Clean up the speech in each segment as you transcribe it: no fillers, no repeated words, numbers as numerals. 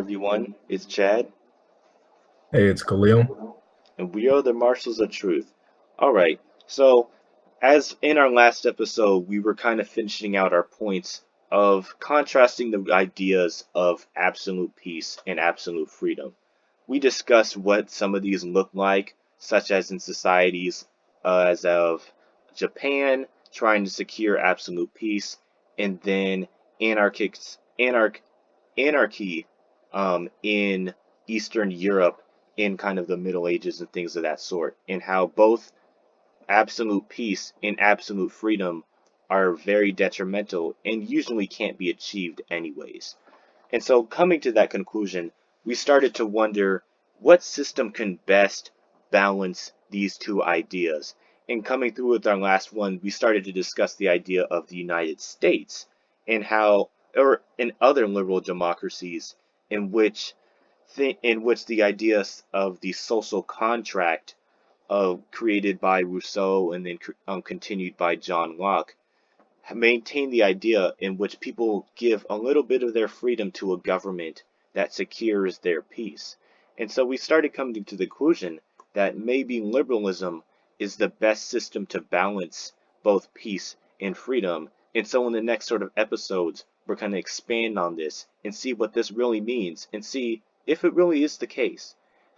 everyone. It's Chad, Hey, it's Khalil. and we are the Marshals of Truth. All right, so as in our last episode, we were kind of finishing out our points of contrasting the ideas of absolute peace and absolute freedom. We discussed what some of these look like, such as in societies as of Japan trying to secure absolute peace, and then anarchists, anarchy in Eastern Europe in kind of the Middle Ages and things of that sort, and how both absolute peace and absolute freedom are very detrimental and usually can't be achieved anyways. And so, coming to that conclusion, we started to wonder what system can best balance these two ideas. And coming through with our last one, we started to discuss the idea of the United States and how, or in other liberal democracies, in which the ideas of the social contract created by Rousseau and then continued by John Locke maintain the idea in which people give a little bit of their freedom to a government that secures their peace. And so we started coming to the conclusion that maybe liberalism is the best system to balance both peace and freedom. And so in the next sort of episodes, we're going to expand on this and see what this really means and see if it really is the case.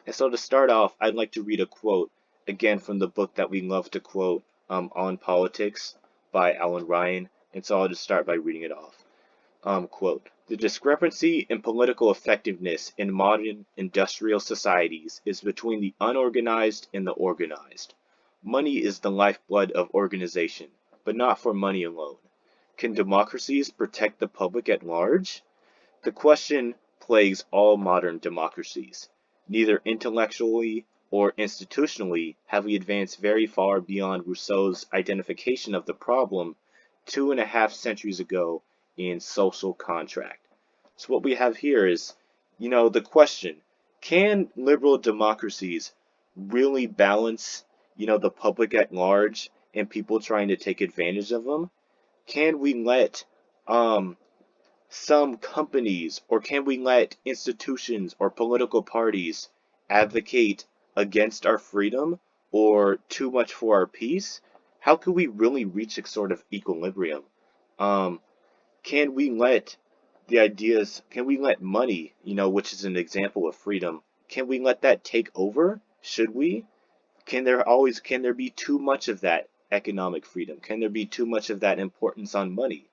And so to start off, I'd like to read a quote again from the book that we love to quote on politics by Alan Ryan, and so I'll just start by reading it off. Quote, the discrepancy in political effectiveness in modern industrial societies is between the unorganized and the organized. Money is the lifeblood of organization, but not for money alone. Can democracies protect the public at large? The question plagues all modern democracies. Neither intellectually or institutionally have we advanced very far beyond Rousseau's identification of the problem 2.5 centuries ago in Social Contract. So what we have here is, the question, can liberal democracies really balance, the public at large and people trying to take advantage of them? Can we let some companies, or can we let institutions or political parties advocate against our freedom or too much for our peace? How could we really reach a sort of equilibrium? Um, can we let can we let money, which is an example of freedom, can we let that take over? Should we? Can there be too much of that economic freedom? Can there be too much of that importance on money?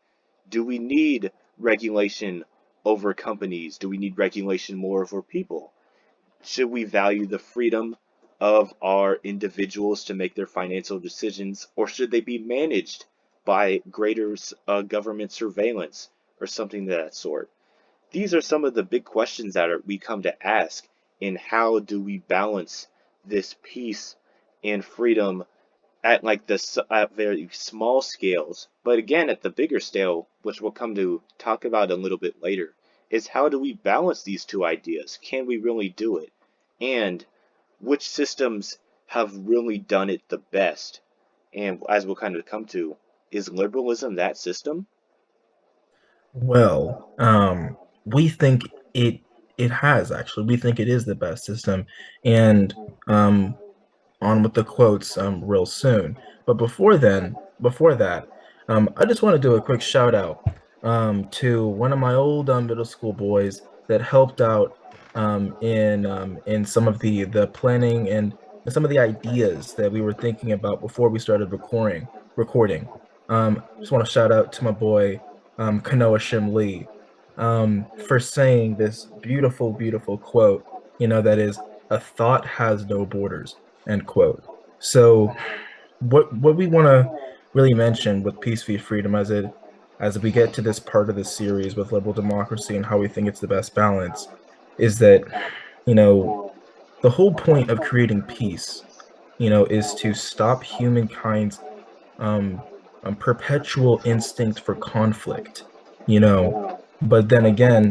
Do we need regulation over companies? Do we need regulation more over people? Should we value the freedom of our individuals to make their financial decisions, or should they be managed by greater government surveillance or something of that sort? These are some of the big questions that we come to ask in how do we balance this peace and freedom at at very small scales, but again at the bigger scale, which we'll come to talk about a little bit later, is how do we balance these two ideas? Can we really do it? And which systems have really done it the best? And as we'll kind of come to, is liberalism that system? Well, we think it it has actually. We think it is the best system, and um, on with the quotes real soon. But before that, I just want to do a quick shout out to one of my old middle school boys that helped out in some of the planning and some of the ideas that we were thinking about before we started recording. Just want to shout out to my boy Kanoa Shim Lee for saying this beautiful, beautiful quote. That is, a thought has no borders, end quote. So what we want to really mention with peace v freedom as we get to this part of the series with liberal democracy and how we think it's the best balance is that you know the whole point of creating peace is to stop humankind's um, perpetual instinct for conflict, you know. But then again,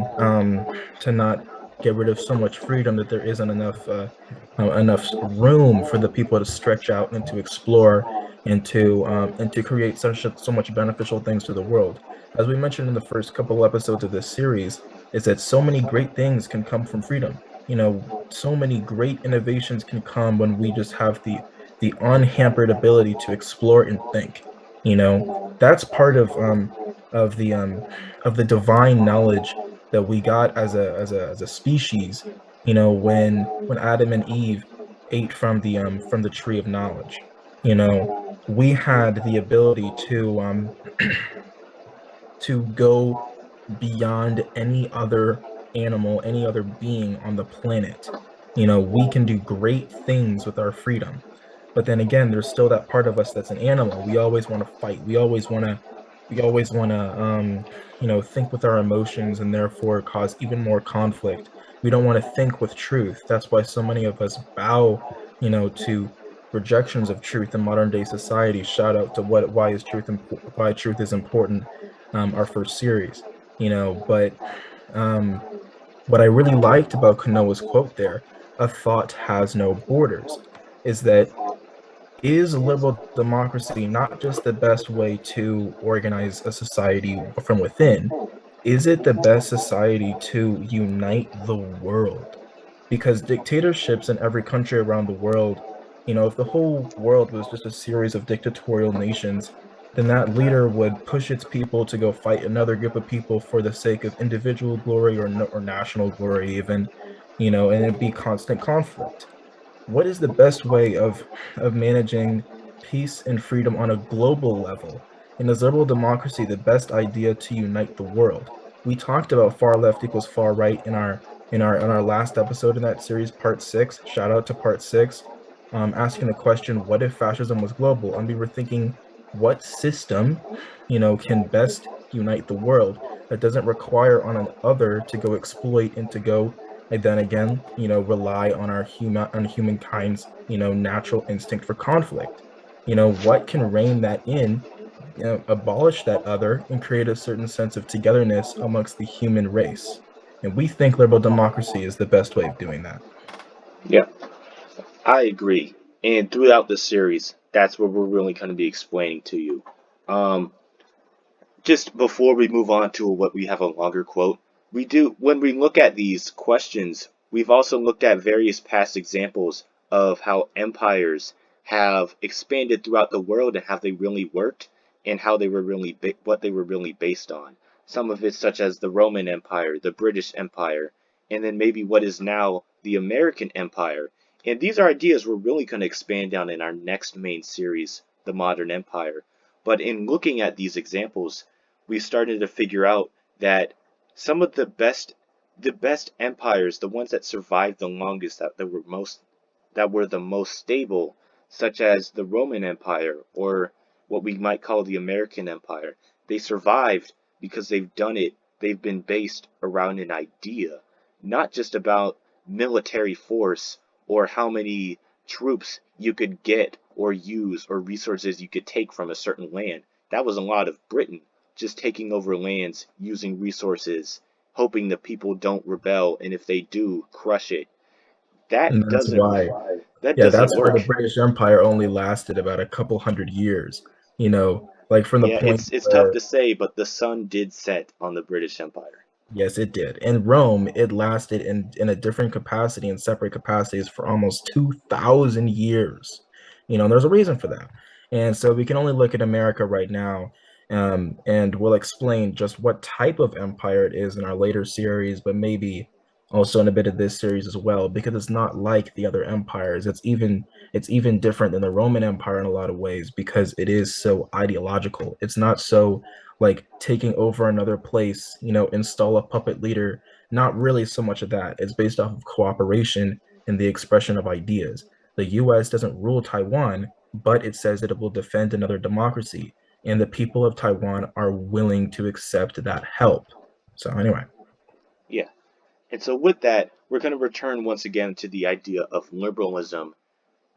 to not get rid of so much freedom that there isn't enough room for the people to stretch out and to explore and to create so much beneficial things to the world. As we mentioned in the first couple episodes of this series, is that so many great things can come from freedom. So many great innovations can come when we just have the unhampered ability to explore and think. That's part of the of the divine knowledge that we got as a species, when Adam and Eve ate from the tree of knowledge. You know, we had the ability to go beyond any other animal, any other being on the planet. We can do great things with our freedom. But then again, there's still that part of us that's an animal. We always want to fight. We always want to think with our emotions and therefore cause even more conflict. We don't want to think with truth. That's why so many of us bow, to rejections of truth in modern day society. Shout out to why truth is important, our first series. But what I really liked about Kanoa's quote there, "A thought has no borders," is that is liberal democracy not just the best way to organize a society from within? Is it the best society to unite the world? Because dictatorships in every country around the world, if the whole world was just a series of dictatorial nations, then that leader would push its people to go fight another group of people for the sake of individual glory or national glory, even, and it'd be constant conflict. What is the best way of managing peace and freedom on a global level? In a liberal democracy, the best idea to unite the world. We talked about far left equals far right in our last episode in that series, part 6. Shout out to part 6, asking the question, what if fascism was global? And we were thinking, what system, can best unite the world that doesn't require on an other to go exploit and to go and then again, rely on humankind's, natural instinct for conflict. What can rein that in, abolish that other, and create a certain sense of togetherness amongst the human race. And we think liberal democracy is the best way of doing that. Yeah, I agree. And throughout the series, that's what we're really going to be explaining to you. Um, just before we move on to what we have a longer quote, when we look at these questions, we've also looked at various past examples of how empires have expanded throughout the world and how they really worked and how they were what they were really based on. Some of it such as the Roman Empire, the British Empire, and then maybe what is now the American Empire. And these are ideas we're really going to expand on in our next main series, the Modern Empire. But in looking at these examples, we started to figure out that some of the best empires, the ones that survived the longest, that were the most stable, such as the Roman Empire or what we might call the American Empire, they survived because they've been based around an idea, not just about military force or how many troops you could get or use or resources you could take from a certain land. That was a lot of Britain, just taking over lands, using resources, hoping the people don't rebel, and if they do, crush it. And That that's doesn't why, that yeah, doesn't that's why the work. British Empire only lasted about a couple hundred years, like from the Yeah, point it's tough where, to say, but the sun did set on the British Empire. yes, it did. In Rome, it lasted in a different capacity, in separate capacities for almost 2,000 years. And there's a reason for that. And so we can only look at America right now, and we'll explain just what type of empire it is in our later series, but maybe also in a bit of this series as well, because it's not like the other empires. It's even different than the Roman Empire in a lot of ways because it is so ideological. It's not so like taking over another place, install a puppet leader. Not really so much of that. It's based off of cooperation and the expression of ideas. The US doesn't rule Taiwan, but it says that it will defend another democracy. And the people of Taiwan are willing to accept that help. So, anyway. Yeah. And so with that, we're going to return once again to the idea of liberalism.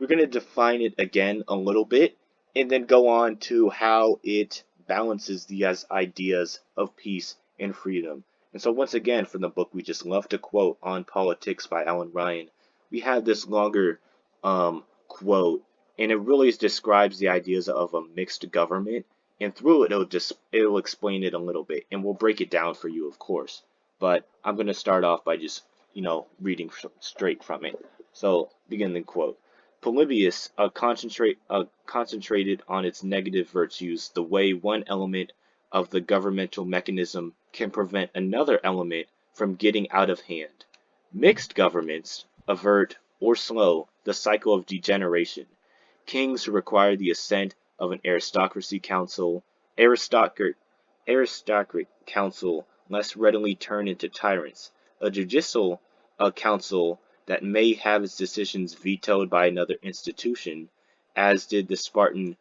We're going to define it again a little bit and then go on to how it balances these ideas of peace and freedom. And so once again, from the book we just love to quote, On Politics by Alan Ryan, we have this longer quote, and it really describes the ideas of a mixed government. And through it, it'll explain it a little bit, and we'll break it down for you, of course. but I'm going to start off by just, reading straight from it. So, begin the quote. Polybius concentrated on its negative virtues, the way one element of the governmental mechanism can prevent another element from getting out of hand. Mixed governments avert or slow the cycle of degeneration. Kings who require the assent of an aristocratic council less readily turn into tyrants. A judicial council that may have its decisions vetoed by another institution, as did the Spartan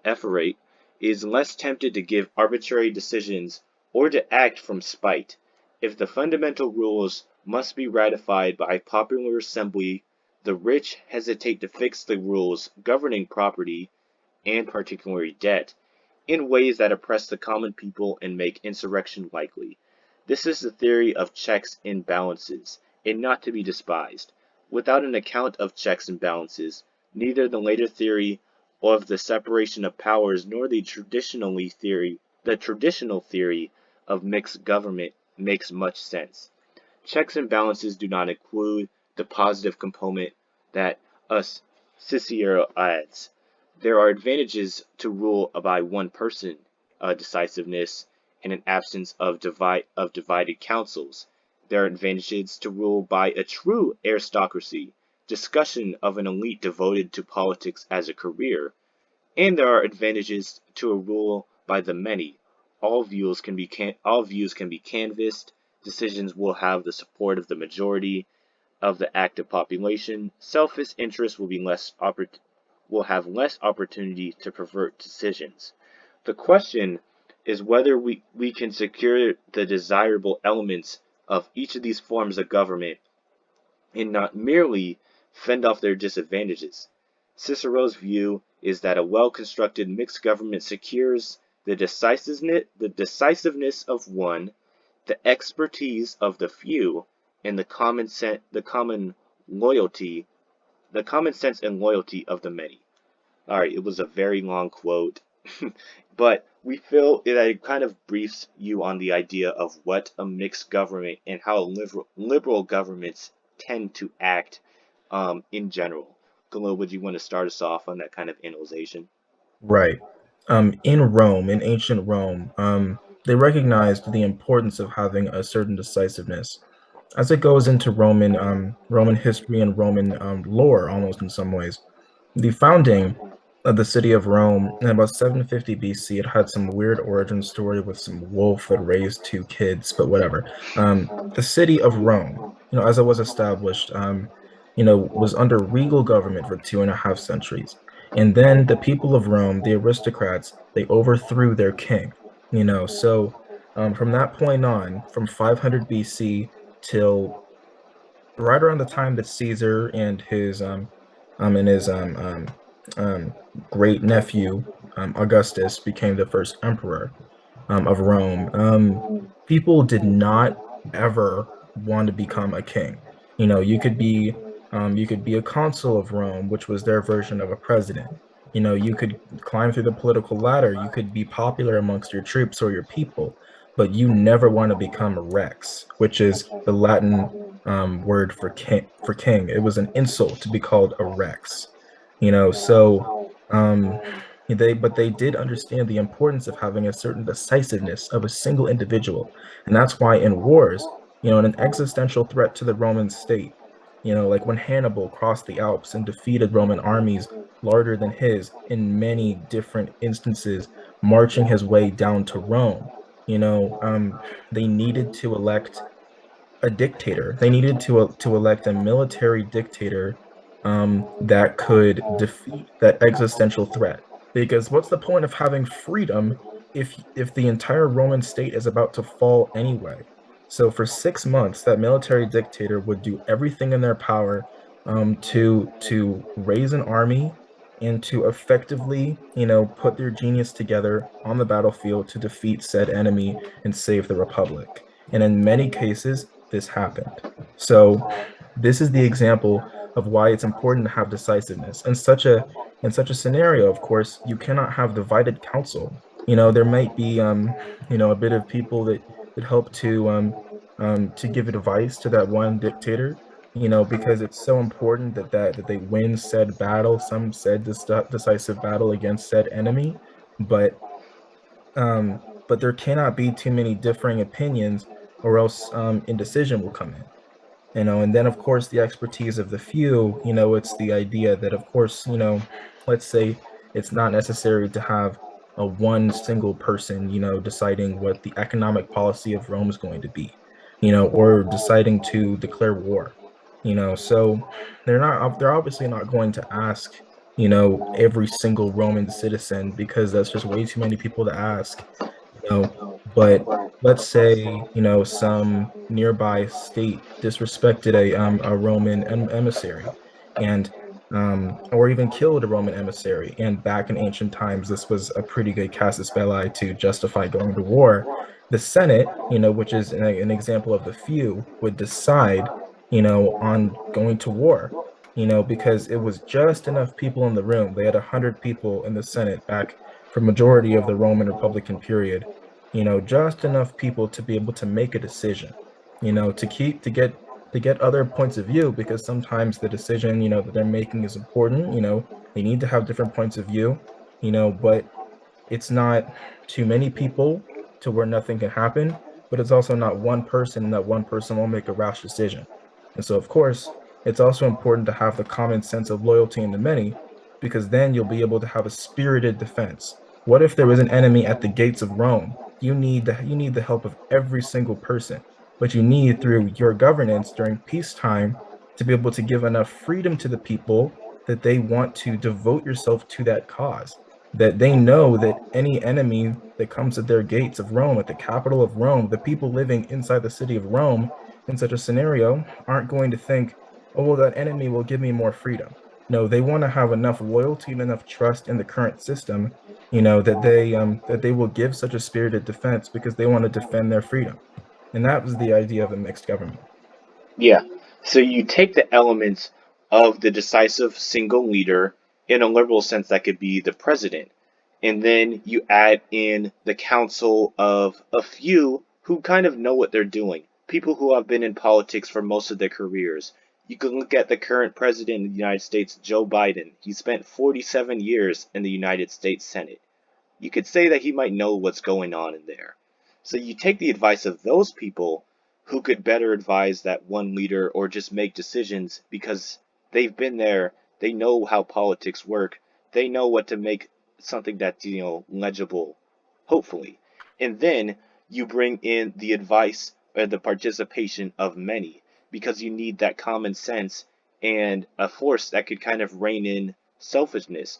ephorate, is less tempted to give arbitrary decisions or to act from spite. If the fundamental rules must be ratified by popular assembly, the rich hesitate to fix the rules governing property and particularly debt in ways that oppress the common people and make insurrection likely. This is the theory of checks and balances, and not to be despised. Without an account of checks and balances, neither the later theory of the separation of powers nor the traditional theory of mixed government makes much sense. Checks and balances do not include the positive component that us Cicero adds. There are advantages to rule by one person, decisiveness, and an absence of divided councils. There are advantages to rule by a true aristocracy, discussion of an elite devoted to politics as a career, and there are advantages to a rule by the many. All views can be canvassed. Decisions will have the support of the majority of the active population. Selfish interest will have less opportunity to pervert decisions. The question is whether we can secure the desirable elements of each of these forms of government and not merely fend off their disadvantages. Cicero's view is that a well-constructed mixed government secures the decisiveness of one, the expertise of the few, and the common sense and loyalty of the many. All right, it was a very long quote, but we feel that it kind of briefs you on the idea of what a mixed government and how liberal governments tend to act in general. Khalil, would you want to start us off on that kind of analyzation? Right. In ancient Rome, they recognized the importance of having a certain decisiveness. As it goes into Roman history and Roman lore, almost in some ways, the founding of the city of Rome in about 750 BC, it had some weird origin story with some wolf that raised two kids, but whatever. The city of Rome, as it was established, was under regal government for 2.5 centuries. And then the people of Rome, the aristocrats, they overthrew their king. From that point on, from 500 BC till right around the time that Caesar and his great nephew Augustus became the first emperor of Rome, people did not ever want to become a king. You could be a consul of Rome, which was their version of a president. You could climb through the political ladder. You could be popular amongst your troops or your people, but you never want to become a rex, which is the Latin word for king. For king, it was an insult to be called a rex. Um, they did understand the importance of having a certain decisiveness of a single individual, and that's why in wars, an existential threat to the Roman state, like when Hannibal crossed the Alps and defeated Roman armies larger than his in many different instances, marching his way down to Rome. They needed to elect a dictator. They needed to elect a military dictator that could defeat that existential threat. Because what's the point of having freedom if the entire Roman state is about to fall anyway? So for 6 months, that military dictator would do everything in their power to raise an army and to effectively, put their genius together on the battlefield to defeat said enemy and save the republic. And in many cases, this happened. So this is the example of why it's important to have decisiveness. In such a scenario, of course, you cannot have divided counsel. There might be a bit of people that help to to give advice to that one dictator, because it's so important that they win said battle, some said decisive battle against said enemy, but there cannot be too many differing opinions, or else indecision will come in. And then of course the expertise of the few, it's the idea that of course, let's say it's not necessary to have a one single person, deciding what the economic policy of Rome is going to be, or deciding to declare war. So they're obviously not going to ask, every single Roman citizen, because that's just way too many people to ask. But let's say, some nearby state disrespected a Roman emissary, and or even killed a Roman emissary. And back in ancient times, this was a pretty good casus belli to justify going to war. The Senate, which is an example of the few, would decide, on going to war, because it was just enough people in the room. They had 100 people in the Senate back for majority of the Roman Republican period, just enough people to be able to make a decision, to get other points of view, because sometimes the decision, that they're making is important. They need to have different points of view, but it's not too many people to where nothing can happen, but it's also not one person, and that one person will make a rash decision. And so, of course, it's also important to have the common sense of loyalty in the many, because then you'll be able to have a spirited defense. What if there was an enemy at the gates of Rome? You need the help of every single person, but you need, through your governance during peacetime, to be able to give enough freedom to the people that they want to devote yourself to that cause, that they know that any enemy that comes at their gates of Rome, at the capital of Rome, the people living inside the city of Rome in such a scenario aren't going to think, oh, well, that enemy will give me more freedom. No, they want to have enough loyalty and enough trust in the current system, that they will give such a spirited defense, because they want to defend their freedom. And that was the idea of a mixed government. Yeah. So you take the elements of the decisive single leader, in a liberal sense, that could be the president, and then you add in the council of a few who kind of know what they're doing, people who have been in politics for most of their careers. You can look at the current president of the United States, Joe Biden. He spent 47 years in the United States Senate. You could say that he might know what's going on in there. So you take the advice of those people who could better advise that one leader, or just make decisions because they've been there, they know how politics work, they know what to make something that's, legible, hopefully. And then you bring in the advice or the participation of many, because you need that common sense and a force that could kind of rein in selfishness.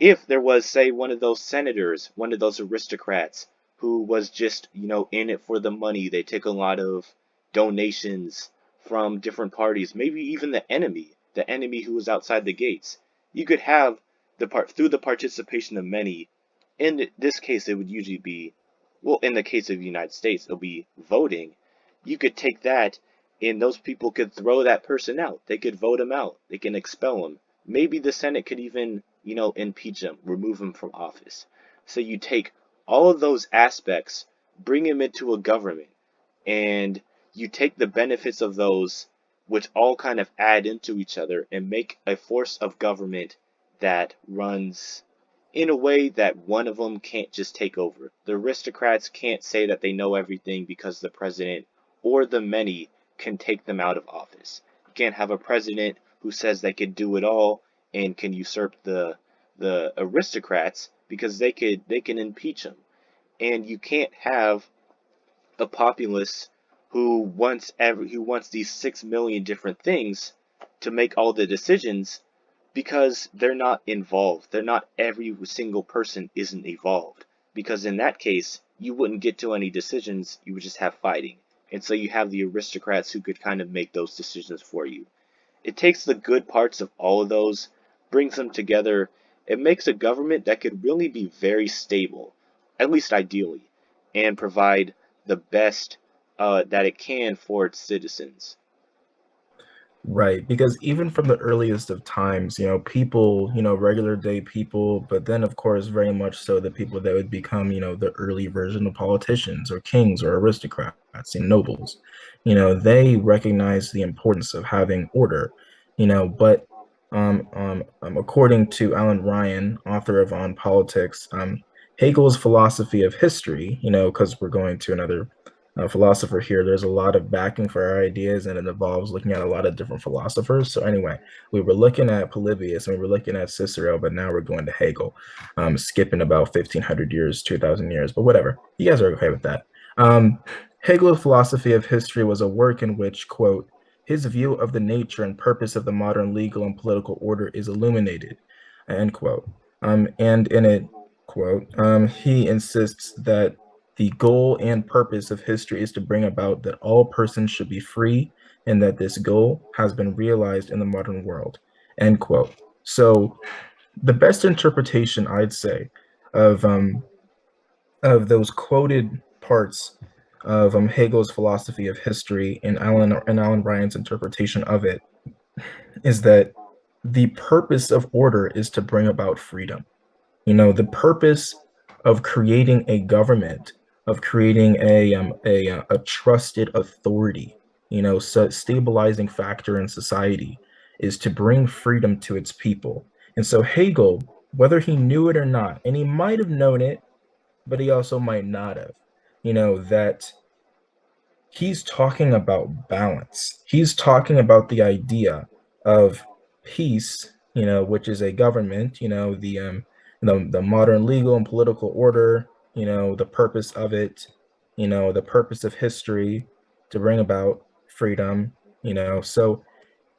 If there was, say, one of those senators, one of those aristocrats who was just, in it for the money, they take a lot of donations from different parties, maybe even the enemy who was outside the gates. You could have through the participation of many. In this case, it would usually be, well, in the case of the United States, it'll be voting. You could take that, and those people could throw that person out. They could vote him out. They can expel him. Maybe the Senate could even, impeach him, remove him from office. So you take all of those aspects, bring him into a government, and you take the benefits of those, which all kind of add into each other, and make a force of government that runs in a way that one of them can't just take over. The aristocrats can't say that they know everything, because the president or the many can take them out of office. You can't have a president who says they can do it all and can usurp the aristocrats, because they can impeach them. And you can't have a populace who wants these 6 million different things to make all the decisions, because they're not involved. They're not Every single person isn't involved, because in that case you wouldn't get to any decisions. You would just have fighting. And so you have the aristocrats who could kind of make those decisions for you. It takes the good parts of all of those, brings them together. It makes a government that could really be very stable, at least ideally, and provide the best that it can for its citizens. Right, because even from the earliest of times, people, regular day people, but then of course very much so the people that would become, the early version of politicians or kings or aristocrats. aristocrats and nobles. They recognize the importance of having order, but according to Alan Ryan, author of On Politics, Hegel's philosophy of history, because we're going to another philosopher here, there's a lot of backing for our ideas and it involves looking at a lot of different philosophers. So, anyway, we were looking at Polybius and we were looking at Cicero, but now we're going to Hegel, skipping about 1,500 years, 2,000 years, but whatever. You guys are okay with that. Hegel's philosophy of history was a work in which, quote, his view of the nature and purpose of the modern legal and political order is illuminated, end quote. And in it, quote, he insists that the goal and purpose of history is to bring about that all persons should be free and that this goal has been realized in the modern world, end quote. So the best interpretation, I'd say, of those quoted parts of Hegel's philosophy of history and Alan Ryan's interpretation of it is that the purpose of order is to bring about freedom. The purpose of creating a government, of creating a trusted authority, so stabilizing factor in society, is to bring freedom to its people. And so Hegel, whether he knew it or not, and he might have known it, but he also might not have, that he's talking about balance. He's talking about the idea of peace, which is a government, the modern legal and political order, the purpose of it, the purpose of history to bring about freedom, So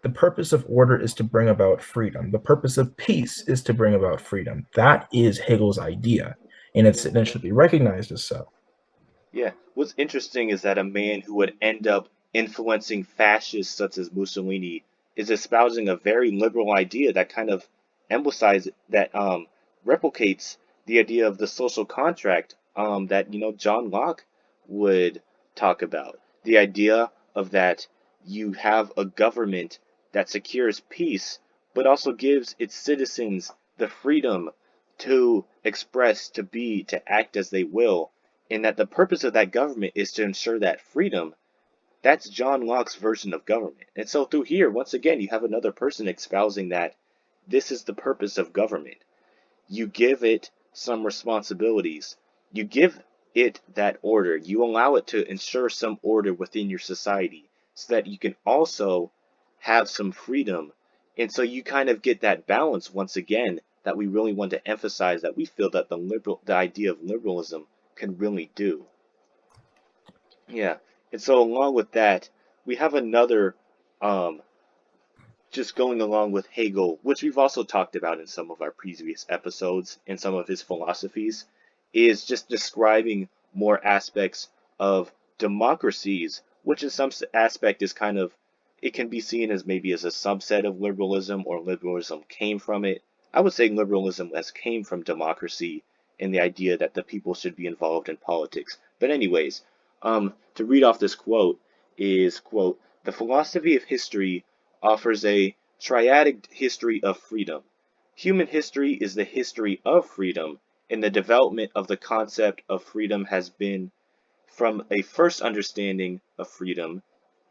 the purpose of order is to bring about freedom. The purpose of peace is to bring about freedom. That is Hegel's idea, and it should be recognized as so. Yeah, what's interesting is that a man who would end up influencing fascists such as Mussolini is espousing a very liberal idea that kind of emphasizes that replicates the idea of the social contract that John Locke would talk about. The idea of that you have a government that secures peace, but also gives its citizens the freedom to express, to be, to act as they will, and that the purpose of that government is to ensure that freedom. That's John Locke's version of government. And so through here, once again, you have another person espousing that this is the purpose of government. You give it some responsibilities. You give it that order. You allow it to ensure some order within your society so that you can also have some freedom. And so you kind of get that balance once again that we really want to emphasize, that we feel that the idea of liberalism can really do. Yeah. And so along with that, we have another um just going along with Hegel, which we've also talked about in some of our previous episodes and some of his philosophies, is just describing more aspects of democracies, which in some aspect is kind of, it can be seen as maybe as a subset of liberalism, or liberalism came from it. I would say liberalism has came from democracy and the idea that the people should be involved in politics. But anyways, to read off this quote is, quote, the philosophy of history offers a triadic history of freedom. Human history is the history of freedom, and the development of the concept of freedom has been from a first understanding of freedom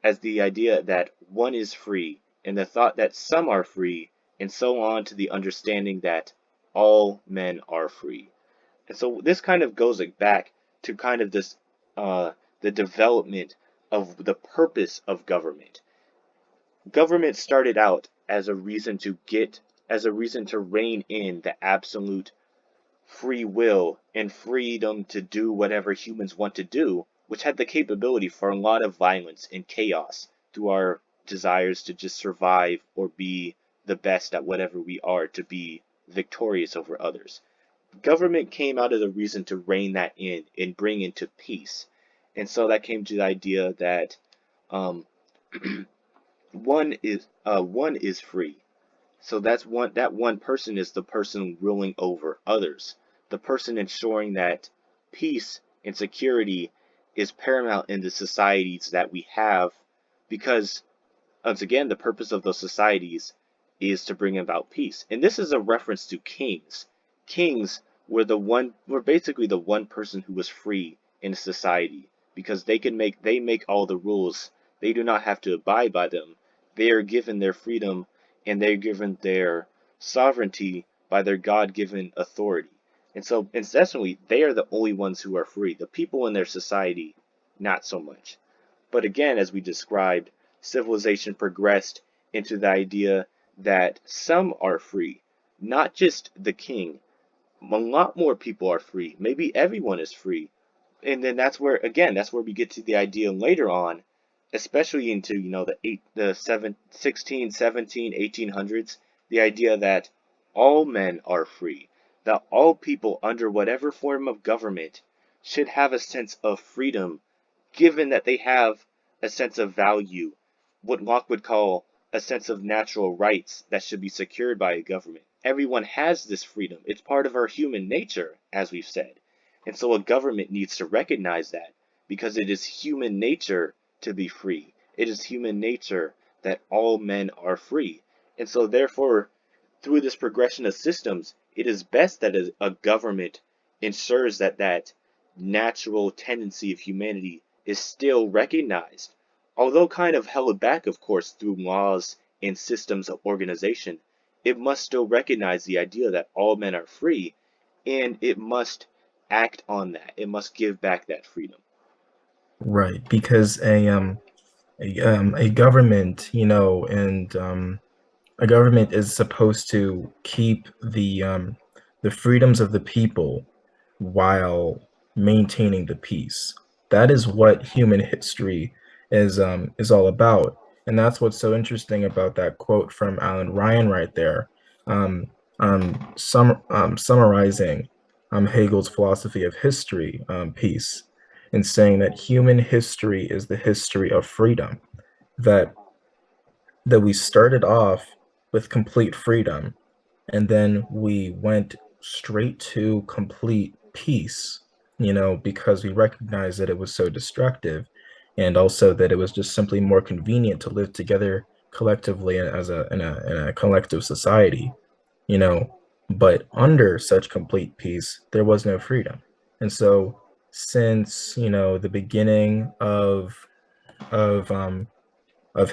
as the idea that one is free, and the thought that some are free, and so on to the understanding that all men are free. And so this kind of goes back to kind of this, the development of the purpose of government. Government started out as a reason to rein in the absolute free will and freedom to do whatever humans want to do, which had the capability for a lot of violence and chaos through our desires to just survive or be the best at whatever we are, to be victorious over others. Government came out of the reason to rein that in and bring into peace. And so that came to the idea that um, one is free. So that one person is the person ruling over others. The person ensuring that peace and security is paramount in the societies that we have, because once again the purpose of those societies is to bring about peace. And this is a reference to kings. Kings were basically the one person who was free in a society. because they make all the rules. They do not have to abide by them. They are given their freedom and they're given their sovereignty by their God-given authority. And so, essentially, they are the only ones who are free. The people in their society, not so much. But again, as we described, civilization progressed into the idea that some are free, not just the king. A lot more people are free. Maybe everyone is free. And then that's where, again, that's where we get to the idea later on, especially into, the 16, 17, 1800s, the idea that all men are free, that all people under whatever form of government should have a sense of freedom, given that they have a sense of value, what Locke would call a sense of natural rights that should be secured by a government. Everyone has this freedom. It's part of our human nature, as we've said. And so a government needs to recognize that because it is human nature to be free. It is human nature that all men are free. And so therefore, through this progression of systems, it is best that a government ensures that that natural tendency of humanity is still recognized. Although kind of held back, of course, through laws and systems of organization, it must still recognize the idea that all men are free, and it must act on that. It must give back that freedom. Right, because a government, and a government is supposed to keep the freedoms of the people while maintaining the peace. That is what human history is all about, and that's what's so interesting about that quote from Alan Ryan right there, um, summarizing Hegel's philosophy of history piece, and saying that human history is the history of freedom. That we started off with complete freedom, and then we went straight to complete peace, because we recognized that it was so destructive, and also that it was just simply more convenient to live together collectively as in a collective society, you know. But under such complete peace, there was no freedom. And so since, the beginning of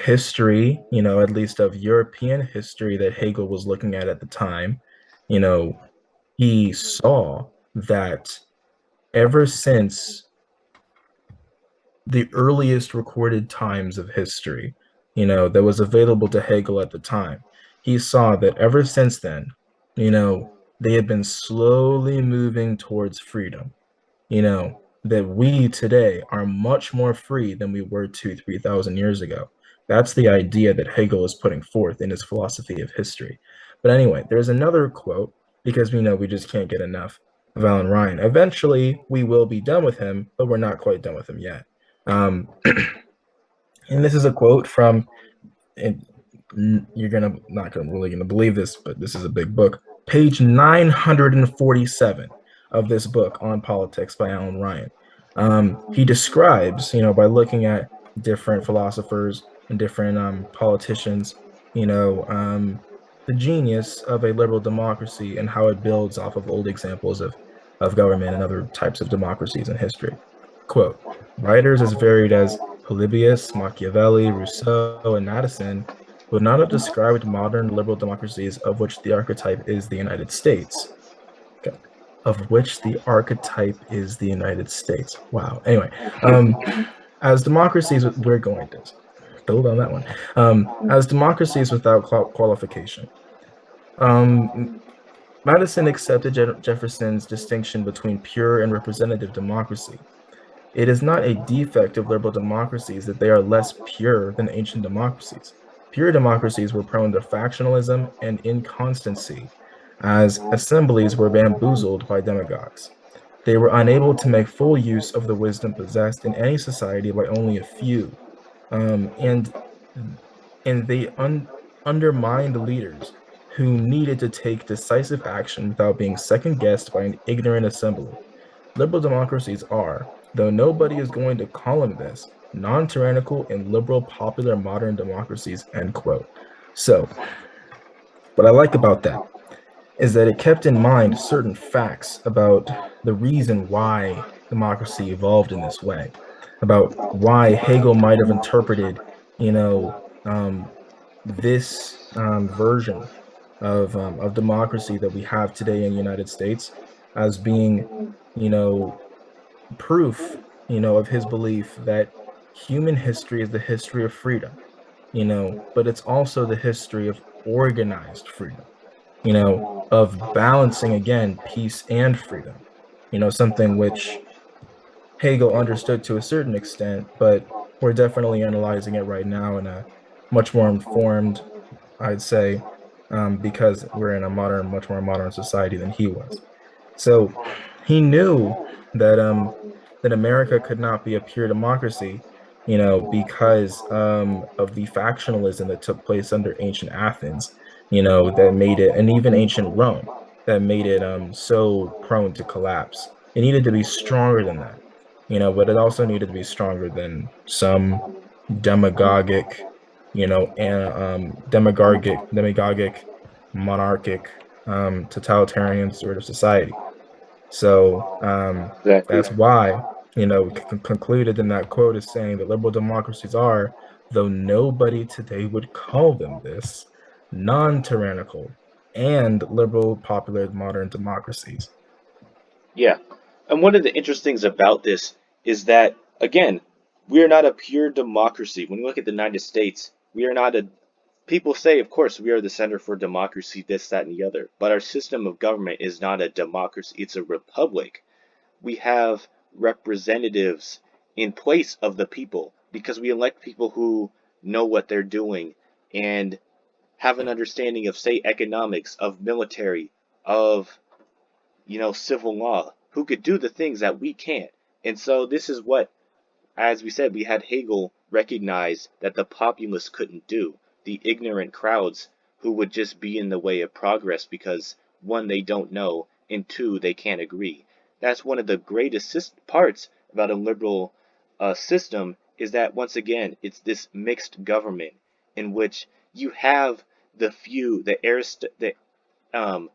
history, at least of European history that Hegel was looking at the time, you know, he saw that ever since the earliest recorded times of history, that was available to Hegel at the time, he saw that ever since then, they had been slowly moving towards freedom, that we today are much more free than we were 3,000 years ago. That's the idea that Hegel is putting forth in his philosophy of history. But anyway, there's another quote, because we know we just can't get enough of Alan Ryan. Eventually, we will be done with him, but we're not quite done with him yet. Um, and this is a quote from, and you're not really gonna believe this, but this is a big book. Page 947 of this book on politics by Alan Ryan. He describes, by looking at different philosophers and different politicians, the genius of a liberal democracy and how it builds off of old examples of government and other types of democracies in history. Quote, writers as varied as Polybius, Machiavelli, Rousseau, and Madison would not have described modern liberal democracies of which the archetype is the United States. Okay. Of which the archetype is the United States. Wow. Anyway, as democracies, we're going to build on that one. As democracies without qualification. Madison accepted Jefferson's distinction between pure and representative democracy. It is not a defect of liberal democracies that they are less pure than ancient democracies. Pure democracies were prone to factionalism and inconstancy, as assemblies were bamboozled by demagogues. They were unable to make full use of the wisdom possessed in any society by only a few, and they undermined leaders who needed to take decisive action without being second-guessed by an ignorant assembly. Liberal democracies are, though nobody is going to call them this, non-tyrannical and liberal popular modern democracies, end quote. So, what I like about that is that it kept in mind certain facts about the reason why democracy evolved in this way. about why Hegel might have interpreted, you know, this version of democracy that we have today in the United States as being, you know, proof, of his belief that human history is the history of freedom, but it's also the history of organized freedom, of balancing again peace and freedom, something which Hegel understood to a certain extent, but we're definitely analyzing it right now in a much more informed, I'd say, because we're in a much more modern society than he was. So he knew that that America could not be a pure democracy, because of the factionalism that took place under ancient Athens, that made it, and even ancient Rome, that made it so prone to collapse. It needed to be stronger than that, but it also needed to be stronger than some demagogic, demagogic, monarchic, totalitarian sort of society. So Exactly. that's why, concluded in that quote is saying that liberal democracies are, though nobody today would call them this, non-tyrannical and liberal popular modern democracies. Yeah. And one of the interesting things about this is that, again, we are not a pure democracy. When you look at the United States, we are not a. People say, of course, we are the center for democracy, this, that, and the other. But our system of government is not a democracy, it's a republic. We have representatives in place of the people because we elect people who know what they're doing and have an understanding of, say, economics, of military, of civil law, who could do the things that we can't. And so this is what, as we said, we had Hegel recognize that the populace couldn't do. The ignorant crowds who would just be in the way of progress because, one, they don't know, and two, they can't agree. That's one of the greatest parts about a liberal system is that, once again, it's this mixed government in which you have the few, um,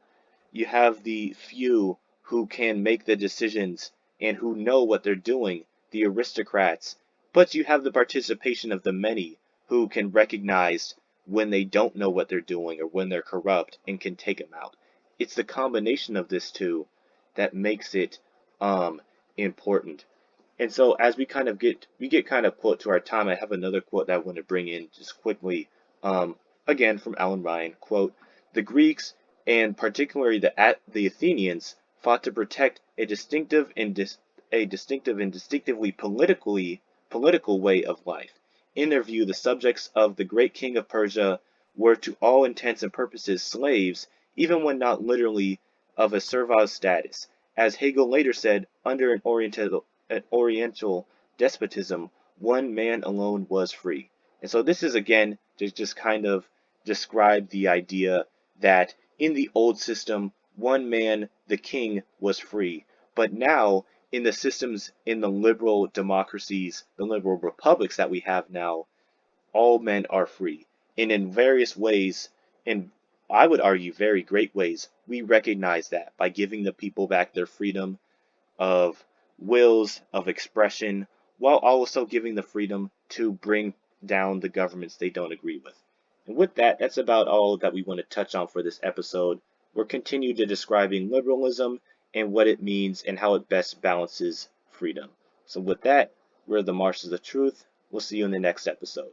you have the few who can make the decisions and who know what they're doing, the aristocrats, but you have the participation of the many who can recognize when they don't know what they're doing or when they're corrupt and can take them out. It's the combination of this two that makes it important. And so as we get kind of quote to our time, I have another quote that I want to bring in just quickly. Um, again from Alan Ryan, quote, "The Greeks and particularly the Athenians fought to protect a distinctive and distinctively political way of life. In their view, the subjects of the great king of Persia were to all intents and purposes slaves, even when not literally of a servile status. As Hegel later said, under an oriental despotism, one man alone was free." And so this is again to just kind of describe the idea that in the old system, one man, the king, was free. But now, in the systems, in the liberal democracies, the liberal republics that we have now, all men are free. And in various ways, and I would argue very great ways, we recognize that by giving the people back their freedom of wills, of expression, while also giving the freedom to bring down the governments they don't agree with. And with that, that's about all that we want to touch on for this episode. We're continuing to describing liberalism and what it means and how it best balances freedom. So with that, we're the Marshals of Truth. We'll see you in the next episode.